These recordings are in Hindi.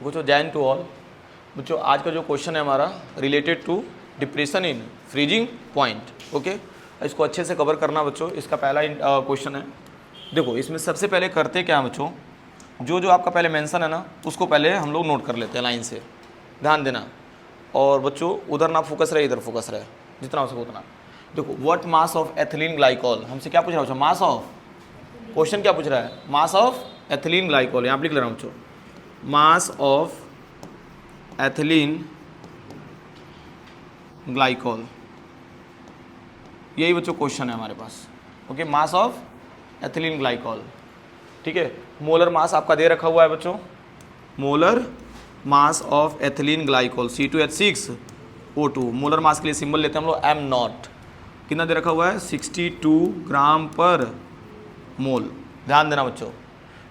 बच्चों जैन टू ऑल। बच्चों आज का जो क्वेश्चन है हमारा related to depression in freezing point. Okay, इसको अच्छे से कवर करना बच्चों। इसका पहला क्वेश्चन है, देखो इसमें सबसे पहले करते क्या है बच्चों, जो जो आपका पहले मेंशन है ना उसको पहले हम लोग नोट कर लेते हैं लाइन से, ध्यान देना। और बच्चों उधर ना फोकस रहे, इधर फोकस रहे जितना हो सके उतना। देखो what mass of ethylene glycol, हमसे क्या पूछ रहा है बच्चों, मास ऑफ, क्वेश्चन क्या पूछ रहा है, मास ऑफ एथिलीन ग्लाइकॉल। यहाँ पे लिख ले रहा हूँ बच्चों, मास ऑफ एथिलीन ग्लाइकॉल, यही बच्चों क्वेश्चन है हमारे पास। Okay, mass of ethylene glycol, ठीक है। मोलर मास आपका दे रखा हुआ है बच्चों, molar mass of ethylene glycol C2H6O2। Molar mass के लिए सिंबल लेते हैं हम लोग m0। कितना दे रखा हुआ है, 62 ग्राम पर मोल, ध्यान देना बच्चों।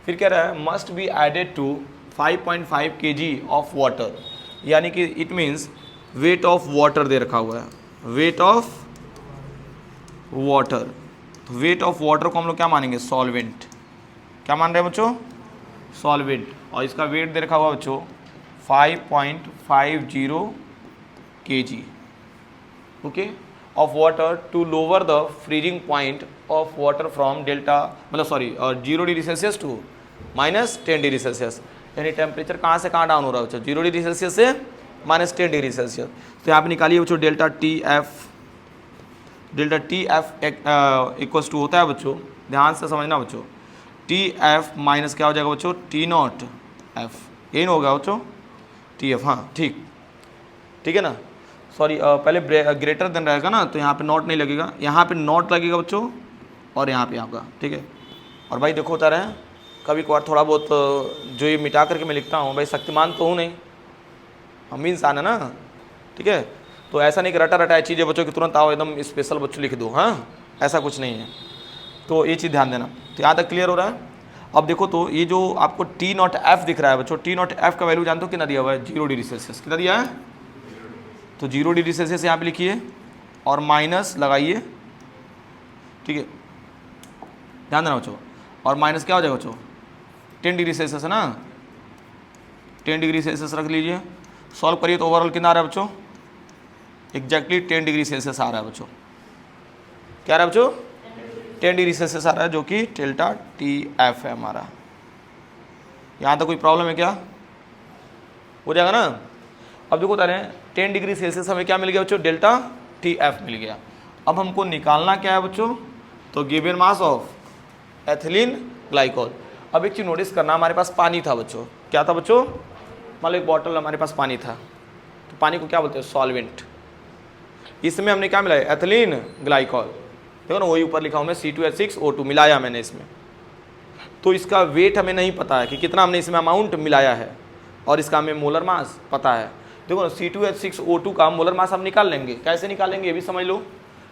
फिर कह रहा है must be added to 5.5 kg of water, यानी कि it means weight of water दे रखा हुआ है, weight of water. Weight of water को हम लोग क्या मानेंगे, सॉल्वेंट। क्या मान रहे हैं बच्चों, सॉल्वेंट। और इसका वेट दे रखा हुआ बच्चों 5.50 kg, okay, of water to lower the freezing point of water from delta, मतलब sorry 0 degree Celsius to -10 degree Celsius. यानी टेम्परेचर कहाँ से कहाँ डाउन हो रहा है बच्चों, 0 डिग्री सेल्सियस से -10 डिग्री सेल्सियस। तो यहाँ पे निकालिए बच्चों delta T F equals to होता है बच्चों, ध्यान से समझना बच्चों, टी एफ माइनस क्या हो जाएगा बच्चों, टी नॉट एफ, यही ना होगा बच्चों, टी एफ, हाँ ठीक, ठीक है ना। सॉरी पहले ग्रेटर देन रहेगा ना, तो यहाँ पे नॉट नहीं लगेगा, यहाँ पे नॉट लगेगा बच्चों, और यहाँ पे आपका, ठीक है। और भाई देखो होता रहे कभी कभार थोड़ा बहुत जो ये मिटा करके मैं लिखता हूँ, भाई शक्तिमान तो हूँ नहीं, हम भी इंसान है ना, ठीक है। तो ऐसा नहीं कि रटा रटा चीज़ें बच्चों की तुरंत आओ एकदम स्पेशल बच्चों लिख दो, हाँ ऐसा कुछ नहीं है। तो ये चीज़ ध्यान देना। तो यहाँ तक क्लियर हो रहा है। अब देखो तो ये जो आपको टी नॉट एफ दिख रहा है बच्चों, टी नॉट एफ का वैल्यू जानते हो कितना दिया हुआ है, 0 डिग्री सेल्सियस। कितना दिया है, तो 0 डिग्री सेल्सियस यहाँ पे लिखिए और माइनस लगाइए, ठीक है, ध्यान देना बच्चों। और माइनस क्या हो जाएगा बच्चों, 10 डिग्री सेल्सियस है ना, 10 डिग्री सेल्सियस रख लीजिए। सॉल्व करिए तो ओवरऑल कितना आ रहा है बच्चों, एग्जैक्टली 10 डिग्री सेल्सियस आ रहा है बच्चों। क्या आ रहा है बच्चों, 10 डिग्री सेल्सियस आ रहा है, जो कि डेल्टा टी एफ है हमारा। यहाँ तक कोई प्रॉब्लम है क्या, हो जाएगा ना। अब देखो बता रहे हैं 10 डिग्री सेल्सियस हमें क्या मिल गया बच्चों, डेल्टा टी एफ मिल गया। अब हमको निकालना क्या है बच्चों, तो given mass of ethylene glycol. अब एक चीज़ नोटिस करना, हमारे पास पानी था बच्चों, क्या था बच्चों, मान लो एक बॉटल हमारे पास पानी था, तो पानी को क्या बोलते हैं, सॉल्वेंट। इसमें हमने क्या मिलाया, एथिलीन ग्लाइकॉल, देखो ना वही ऊपर लिखा हूँ मैं C2H6O2 मिलाया मैंने इसमें। तो इसका वेट हमें नहीं पता है कि कितना हमने इसमें अमाउंट मिलाया है, और इसका हमें मोलर मास पता है। देखो ना C2H6O2 का मोलर मास हम निकाल लेंगे, कैसे निकालेंगे ये भी समझ लो।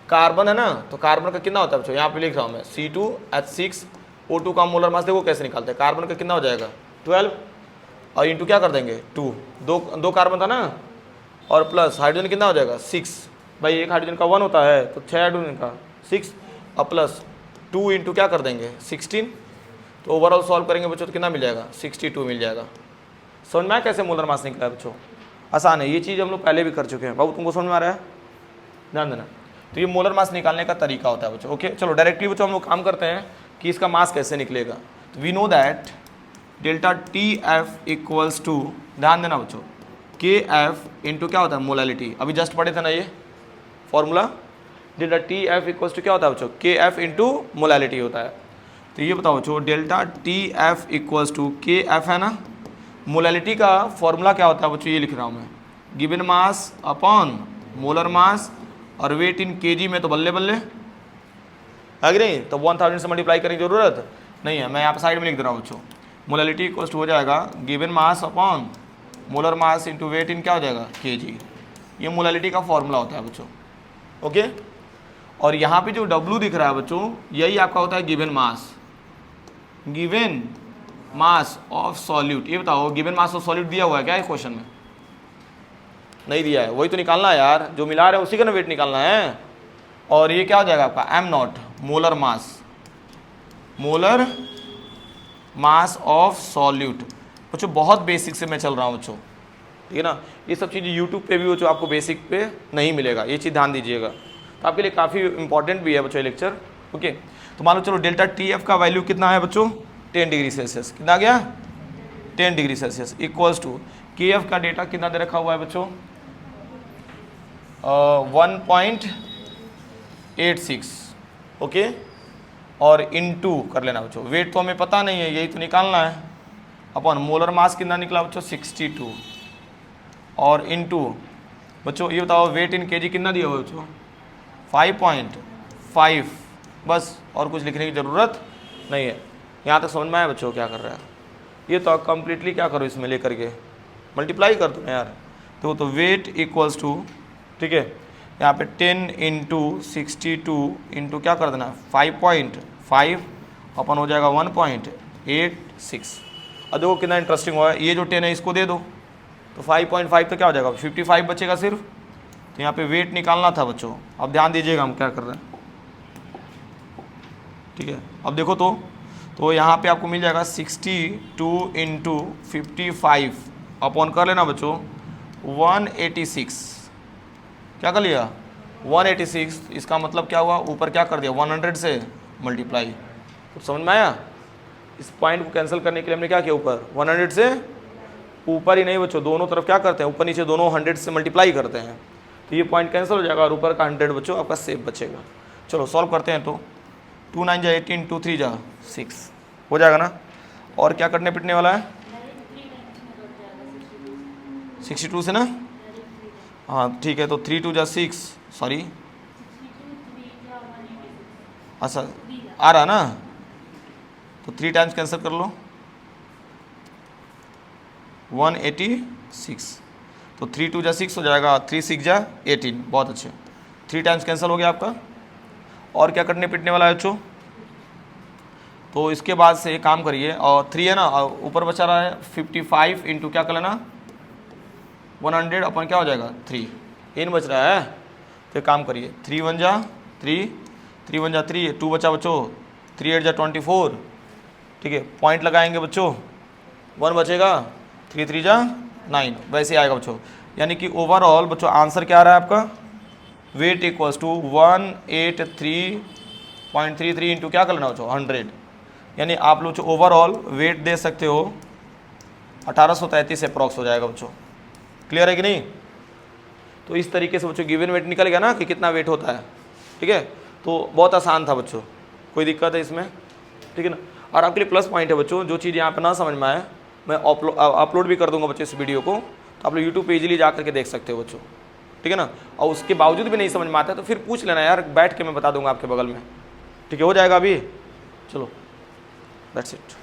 कार्बन है ना, तो कार्बन का कितना होता है बच्चों, यहाँ पे लिख रहा हूँ मैं C2H6O2 का मोलर मास देखो कैसे निकालते हैं। कार्बन का कितना हो जाएगा 12, और इंटू क्या कर देंगे 2, दो कार्बन था ना, और प्लस हाइड्रोजन कितना हो जाएगा 6, भाई एक हाइड्रोजन का 1 होता है, तो 6 हाइड्रोजन का 6, और प्लस 2 इंटू क्या कर देंगे 16। तो ओवरऑल सॉल्व करेंगे बच्चों तो कितना मिल जाएगा 62 मिल जाएगा। समझ में आया कैसे मोलर मास निकला है बच्चों, आसान है, ये चीज़ हम लोग पहले भी कर चुके हैं। बाबू तुमको समझ में आ रहा है, ध्यान देना। तो ये मोलर मास निकालने का तरीका होता है बच्चों। ओके चलो डायरेक्टली बच्चों हम लोग काम करते हैं कि इसका मास कैसे निकलेगा। तो we know that delta T F equals to, ध्यान देना बच्चों, के एफ इंटू क्या होता है, मोलैलिटी। अभी जस्ट पढ़े थे ना ये formula, delta T F equals to क्या होता है बच्चों, के एफ इंटू मोलैलिटी होता है। तो ये बताओ बच्चों, delta T F equals to K F है ना, मोलैलिटी का फॉर्मूला क्या होता है बच्चों, ये लिख रहा हूँ मैं, गिवन मास अपॉन मोलर मास, और वेट इन केजी में तो बल्ले बल्ले है कि नहीं, तो 1000 से मल्टीप्लाई करने की जरूरत नहीं है। मैं यहाँ पर साइड में लिख दे रहा हूँ बच्चों, मोलैलिटी इक्वल्स टू हो जाएगा given mass upon molar mass into weight in क्या हो जाएगा केजी। ये मोलैलिटी का फॉर्मूला होता है बच्चों। ओके, और यहाँ पे जो W दिख रहा है बच्चों, यही आपका होता है given mass, given mass of solute. ये बताओ गिवन मास ऑफ सॉल्यूट दिया हुआ है क्या है क्वेश्चन में, नहीं दिया है, वही तो निकालना है यार, जो मिला रहे हैं उसी का ना वेट निकालना है। और ये क्या हो जाएगा आपका m0 molar mass, molar mass of solute. बच्चों बहुत बेसिक से मैं चल रहा हूँ बच्चों, ठीक है ना। ये सब चीज़ें यूट्यूब पे भी बच्चों आपको बेसिक पे नहीं मिलेगा, ये चीज़ ध्यान दीजिएगा। तो आपके लिए काफ़ी इंपॉर्टेंट भी है बच्चों ये लेक्चर। ओके, तो मान लो चलो डेल्टा टी एफ का वैल्यू कितना है बच्चों, 10 डिग्री सेल्सियस। कितना आ गया, 10 degree Celsius equals to K F का डेटा कितना दे रखा हुआ है बच्चों, 1.86। ओके, और इनटू कर लेना बच्चों, वेट तो हमें पता नहीं है, यही तो निकालना है। अपन मोलर मास कितना निकला बच्चों, 62, और इनटू बच्चों ये बताओ वेट इन केजी कितना दिया हुआ बच्चों, 5.5। बस और कुछ लिखने की ज़रूरत नहीं है। यहाँ तक समझ में आया बच्चों क्या कर रहा है। ये तो कंप्लीटली क्या करो इसमें लेकर के मल्टीप्लाई कर दो ना यार। तो वेट इक्वल्स टू, ठीक है, यहाँ पे 10 इंटू 62 इंटू क्या कर देना 5.5 अपन हो जाएगा 1.86। अब देखो कितना इंटरेस्टिंग हुआ है, ये जो 10 है इसको दे दो तो 5.5 तो क्या हो जाएगा 55 बचेगा सिर्फ। तो यहाँ पे वेट निकालना था बच्चों। अब ध्यान दीजिएगा हम क्या कर रहे हैं, ठीक है। अब देखो तो यहाँ पे आपको मिल जाएगा 62 इंटू 55 अपॉन कर लेना बच्चों 186। क्या कर लिया 186। इसका मतलब क्या हुआ, ऊपर क्या कर दिया 100 से मल्टीप्लाई। तो समझ में आया। इस पॉइंट को कैंसिल करने के लिए हमने क्या किया, ऊपर 100 से, ऊपर ही नहीं बच्चों दोनों तरफ क्या करते हैं, ऊपर नीचे दोनों 100 से मल्टीप्लाई करते हैं। तो ये पॉइंट कैंसिल हो जाएगा और ऊपर का 100 बच्चों आपका सेफ बचेगा। चलो सॉल्व करते हैं। तो 2 9 जा 18, 2 3 जा 6 हो जाएगा ना। और क्या कटने पिटने वाला है 62 से ना, हाँ ठीक है। तो 3 2 जा 6, सॉरी अच्छा आ रहा ना, तो 3 टाइम्स कैंसिल कर लो 186। तो 3 2 जा 6 हो जाएगा, 3 6 जा 18। बहुत अच्छे, 3 टाइम्स कैंसिल हो गया आपका। और क्या कटने पिटने वाला है बच्चों, तो इसके बाद से एक काम करिए, और 3 है ना, ऊपर बचा रहा है 55 इंटू क्या कर लेना 100 अपन क्या हो जाएगा 3 इन बच रहा है। तो काम करिए 3 1 जा 3, 3 1 जा 3, 2 बचा बच्चों, 3 8 जा 24, ठीक है। पॉइंट लगाएंगे बच्चों, 1 बचेगा, 3 3 जा 9, वैसे आएगा बच्चों। यानी कि ओवरऑल बच्चों आंसर क्या आ रहा है आपका, वेट इक्वल्स टू 183.33 इंटू क्या कर लेना बच्चों 100। यानी आप लोग ओवरऑल वेट दे सकते हो 1833 अप्रॉक्स हो जाएगा बच्चों। क्लियर है कि नहीं। तो इस तरीके से बच्चों गिवन वेट निकल गया ना कि कितना वेट होता है, ठीक है। तो बहुत आसान था बच्चों, कोई दिक्कत है इसमें, ठीक है ना। और आपके लिए प्लस पॉइंट है बच्चों, जो चीज़ यहाँ पे ना समझ में आए मैं अपलोड भी कर दूंगा बच्चों इस वीडियो को, तो आप लोग यूट्यूब पे इजीली जा करके देख सकते हो बच्चों, ठीक है ना। और उसके बावजूद भी नहीं समझ में आता है तो फिर पूछ लेना यार, बैठ के मैं बता दूंगा आपके बगल में, ठीक है। हो जाएगा अभी, चलो दैट्स इट।